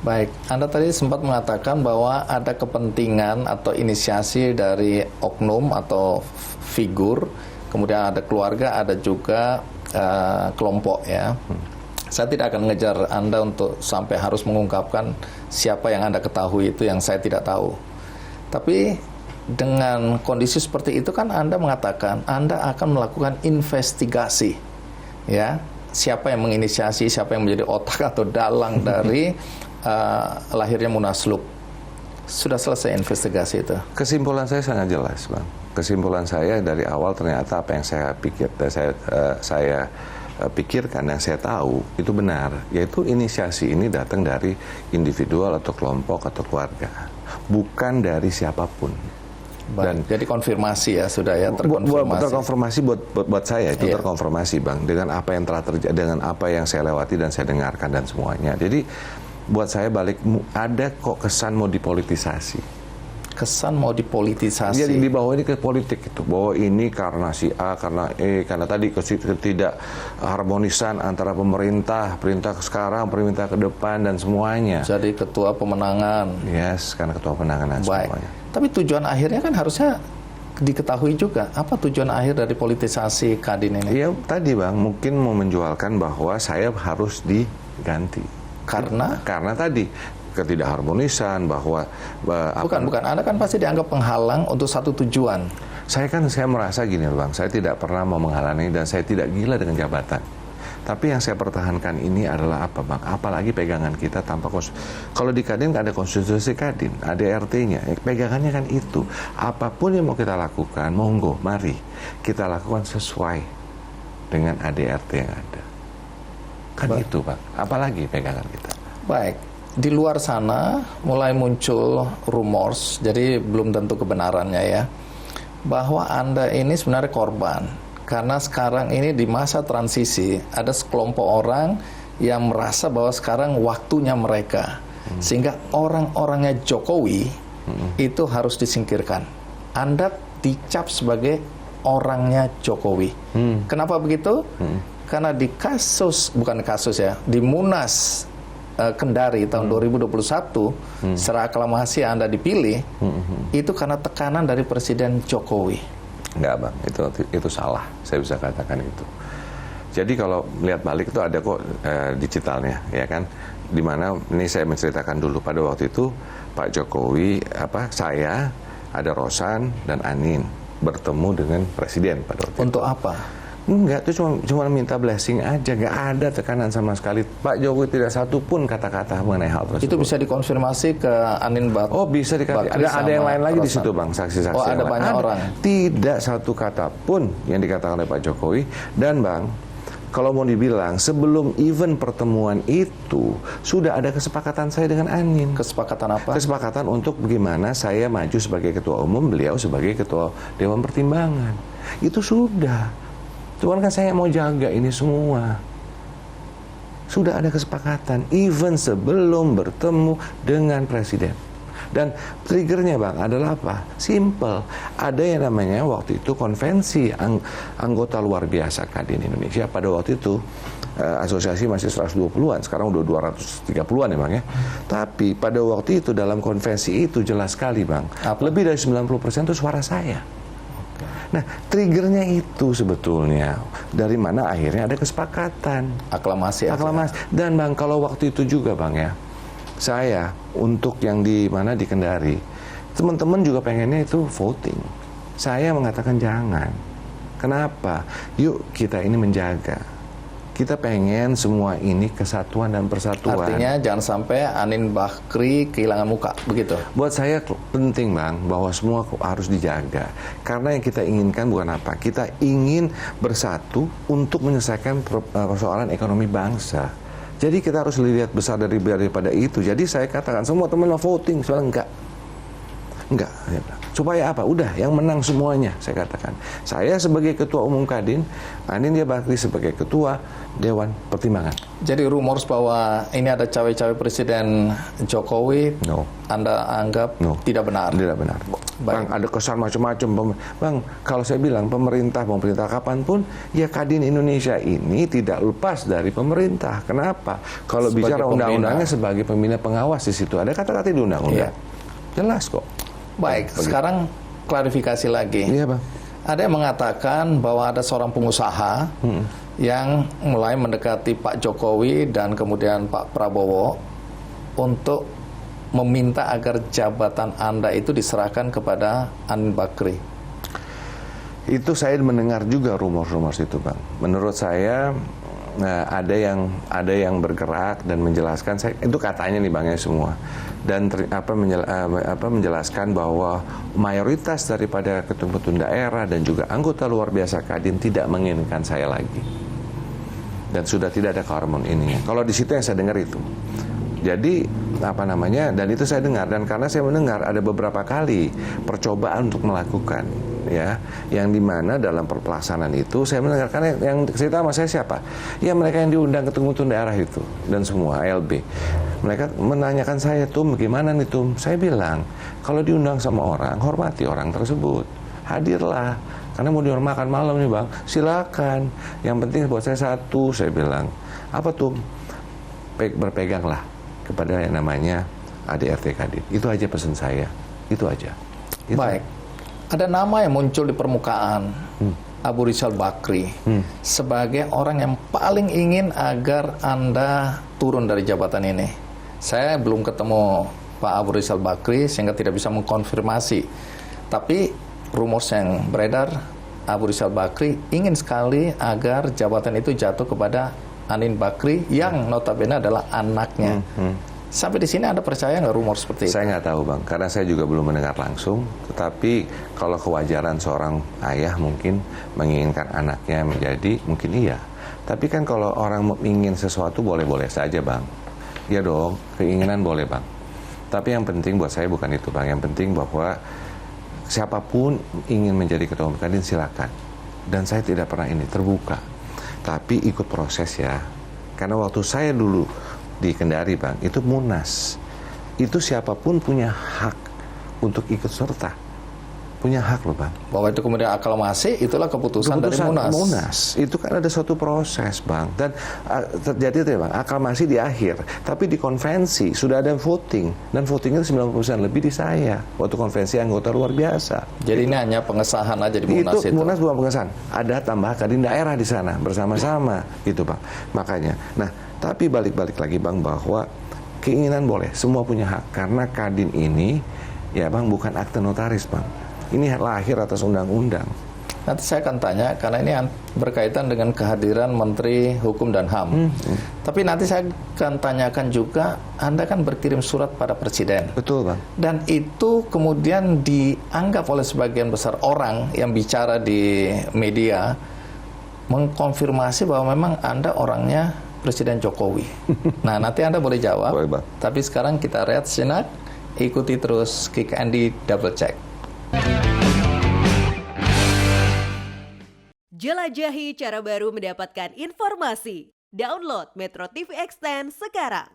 Baik, Anda tadi sempat mengatakan bahwa ada kepentingan atau inisiasi dari oknum atau figur, kemudian ada keluarga, ada juga kelompok ya. Saya tidak akan mengejar Anda untuk sampai harus mengungkapkan siapa yang Anda ketahui, itu yang saya tidak tahu. Tapi dengan kondisi seperti itu kan Anda mengatakan Anda akan melakukan investigasi, ya, siapa yang menginisiasi, siapa yang menjadi otak atau dalang dari lahirnya Munaslup. Sudah selesai investigasi itu? Kesimpulan saya sangat jelas, Bang. Kesimpulan saya dari awal ternyata apa yang saya pikir, saya pikirkan, yang saya tahu itu benar, yaitu inisiasi ini datang dari individual atau kelompok atau keluarga, bukan dari siapapun. Dan jadi konfirmasi ya, sudah ya, terkonfirmasi. Terkonfirmasi buat saya itu terkonfirmasi, Bang, dengan apa yang telah terjadi, dengan apa yang saya lewati dan saya dengarkan dan semuanya. Jadi buat saya balik, ada kok kesan mau dipolitisasi. Kesan mau dipolitisasi. Jadi di bawah ini ke politik itu, bahwa ini karena si A, karena karena tadi ketidak harmonisan antara perintah sekarang, perintah ke depan dan semuanya. Jadi ketua pemenangan. Yes, karena ketua pemenangan dan semuanya. Tapi tujuan akhirnya kan harusnya diketahui juga. Apa tujuan akhir dari politisasi Kadin ini? Iya tadi, Bang, mungkin mau menjualkan bahwa saya harus diganti. Karena tadi ketidakharmonisan, bahwa bukan, Anda kan pasti dianggap penghalang untuk satu tujuan. Saya merasa gini, Bang, saya tidak pernah mau menghalangi dan saya tidak gila dengan jabatan. Tapi yang saya pertahankan ini adalah apa, Bang? Apalagi pegangan kita tanpa kalau di Kadin ada konstitusi Kadin, ada RT-nya, pegangannya kan itu. Apapun yang mau kita lakukan, monggo, mari kita lakukan sesuai dengan ADRT yang ada. Kan itu, Pak. Apalagi pegangan kita. Baik. Di luar sana mulai muncul rumors, jadi belum tentu kebenarannya ya, bahwa Anda ini sebenarnya korban. Karena sekarang ini di masa transisi, ada sekelompok orang yang merasa bahwa sekarang waktunya mereka. Sehingga orang-orangnya Jokowi itu harus disingkirkan. Anda dicap sebagai orangnya Jokowi. Kenapa begitu? Karena di di Munas Kendari tahun 2021, secara aklamasi Anda dipilih, itu karena tekanan dari Presiden Jokowi. Enggak, Bang, itu salah, saya bisa katakan itu. Jadi kalau lihat balik itu ada kok digitalnya, ya kan? Dimana ini saya menceritakan dulu pada waktu itu Pak Jokowi, saya, ada Rosan dan Anin bertemu dengan Presiden pada waktu Untuk itu. apa? Enggak, itu cuma minta blessing aja, nggak ada tekanan sama sekali. Pak Jokowi tidak satu pun kata-kata mengenai hal tersebut. Itu bisa dikonfirmasi ke Anin Bakri. Oh, bisa dikasih. Ada yang lain lagi di situ, Bang, saksi-saksi. Oh, ada banyak orang. Tidak satu kata pun yang dikatakan oleh Pak Jokowi. Dan, Bang, kalau mau dibilang sebelum event pertemuan itu sudah ada kesepakatan saya dengan Anin. Kesepakatan apa? Kesepakatan untuk bagaimana saya maju sebagai ketua umum, beliau sebagai ketua Dewan Pertimbangan. Itu sudah. Cuman kan saya mau jaga ini semua. Sudah ada kesepakatan, even sebelum bertemu dengan Presiden. Dan triggernya, Bang, adalah apa? Simple. Ada yang namanya waktu itu konvensi anggota luar biasa Kadin Indonesia. Pada waktu itu asosiasi masih 120-an, sekarang udah 230-an ya, Bang ya. Tapi pada waktu itu dalam konvensi itu jelas sekali, Bang. Lebih dari 90% itu suara saya. Nah, triggernya itu sebetulnya dari mana akhirnya ada kesepakatan. Aklamasi. Dan, Bang, kalau waktu itu juga, Bang ya, saya untuk yang di Kendari, teman-teman juga pengennya itu voting. Saya mengatakan jangan. Kenapa? Yuk kita ini menjaga. Kita pengen semua ini kesatuan dan persatuan. Artinya jangan sampai Anin Bakri kehilangan muka, begitu? Buat saya penting, Bang, bahwa semua harus dijaga. Karena yang kita inginkan bukan apa? Kita ingin bersatu untuk menyelesaikan persoalan ekonomi bangsa. Jadi kita harus lihat besar daripada itu. Jadi saya katakan semua teman mau voting, soalnya enggak. Supaya apa? Udah, yang menang semuanya, saya katakan. Saya sebagai ketua umum Kadin, Anin Bakri sebagai ketua Dewan Pertimbangan. Jadi rumors bahwa ini ada cawe-cawe Presiden Jokowi, Anda anggap tidak benar? Tidak benar. Bang, ada kesan macam-macam. Bang, kalau saya bilang pemerintah kapanpun, ya Kadin Indonesia ini tidak lepas dari pemerintah. Kenapa? Kalau Sebagai bicara pembina. undang-undangnya sebagai pembina pengawas di situ ada kata-kata di undang-undang. Jelas kok. Baik, sekarang klarifikasi lagi. Iya, Bang. Ada yang mengatakan bahwa ada seorang pengusaha yang mulai mendekati Pak Jokowi dan kemudian Pak Prabowo untuk meminta agar jabatan Anda itu diserahkan kepada Anin Bakri. Itu saya mendengar juga rumor-rumor itu, Bang. Menurut saya ada yang bergerak dan menjelaskan, itu katanya nih Bang ya semua. Dan menjelaskan bahwa mayoritas daripada ketum-ketum daerah dan juga anggota luar biasa Kadin tidak menginginkan saya lagi. Dan sudah tidak ada keharmonian ini. Kalau di situ yang saya dengar itu. Jadi dan itu saya dengar, dan karena saya mendengar ada beberapa kali percobaan untuk melakukan, ya, yang dimana dalam pelaksanaan itu saya mendengar, karena yang cerita sama saya siapa? Ya mereka yang diundang ketemu daerah itu dan semua ALB. Mereka menanyakan saya, Tum, gimana nih Tum? Saya bilang, kalau diundang sama orang, hormati orang tersebut, hadirlah. Karena mau makan malam nih Bang, silakan. Yang penting buat saya satu, saya bilang, apa Tum? Berpeganglah kepada yang namanya ADRT Kadin. Itu aja pesan saya. Itu aja. Itu. Baik. Ada nama yang muncul di permukaan, Abu Rizal Bakri, sebagai orang yang paling ingin agar Anda turun dari jabatan ini. Saya belum ketemu Pak Abu Rizal Bakri sehingga tidak bisa mengkonfirmasi. Tapi rumor yang beredar, Abu Rizal Bakri ingin sekali agar jabatan itu jatuh kepada Anin Bakri yang notabene adalah anaknya. Sampai di sini Anda percaya nggak rumor seperti itu? Saya nggak tahu Bang, karena saya juga belum mendengar langsung. Tetapi kalau kewajaran seorang ayah mungkin menginginkan anaknya menjadi, mungkin iya. Tapi kan kalau orang ingin sesuatu boleh-boleh saja Bang. Ya dong, keinginan boleh Bang. Tapi yang penting buat saya bukan itu Bang. Yang penting bahwa siapapun ingin menjadi ketua umum Kadin silakan. Dan saya tidak pernah ini terbuka. Tapi ikut proses ya. Karena waktu saya dulu di Kendari Bang, itu Munas. Itu siapapun punya hak untuk ikut serta. Punya hak loh Bang. Bahwa itu kemudian aklamasi, itulah keputusan dari Munas. Itu kan ada suatu proses Bang. Dan terjadi itu ya Bang, aklamasi di akhir. Tapi di konvensi sudah ada voting. Dan votingnya 90% lebih di saya. Waktu konvensi anggota luar biasa. Jadi ini hanya pengesahan aja di Munas itu. Munas bukan pengesahan. Ada tambah Kadin daerah di sana bersama-sama gitu Bang. Makanya. Nah, tapi balik-balik lagi Bang bahwa keinginan boleh, semua punya hak. Karena Kadin ini ya Bang bukan akte notaris Bang. Ini lahir atas undang-undang. Nanti saya akan tanya, karena ini berkaitan dengan kehadiran Menteri Hukum dan HAM. Tapi nanti saya akan tanyakan juga, Anda kan berkirim surat pada Presiden. Betul Bang. Dan itu kemudian dianggap oleh sebagian besar orang yang bicara di media, mengkonfirmasi bahwa memang Anda orangnya Presiden Jokowi. Nah, nanti Anda boleh jawab. Boleh, Bang. Tapi sekarang kita lihat sejenak, ikuti terus Kick Andy Double Check. Jelajahi cara baru mendapatkan informasi. Download Metro TV Extend sekarang.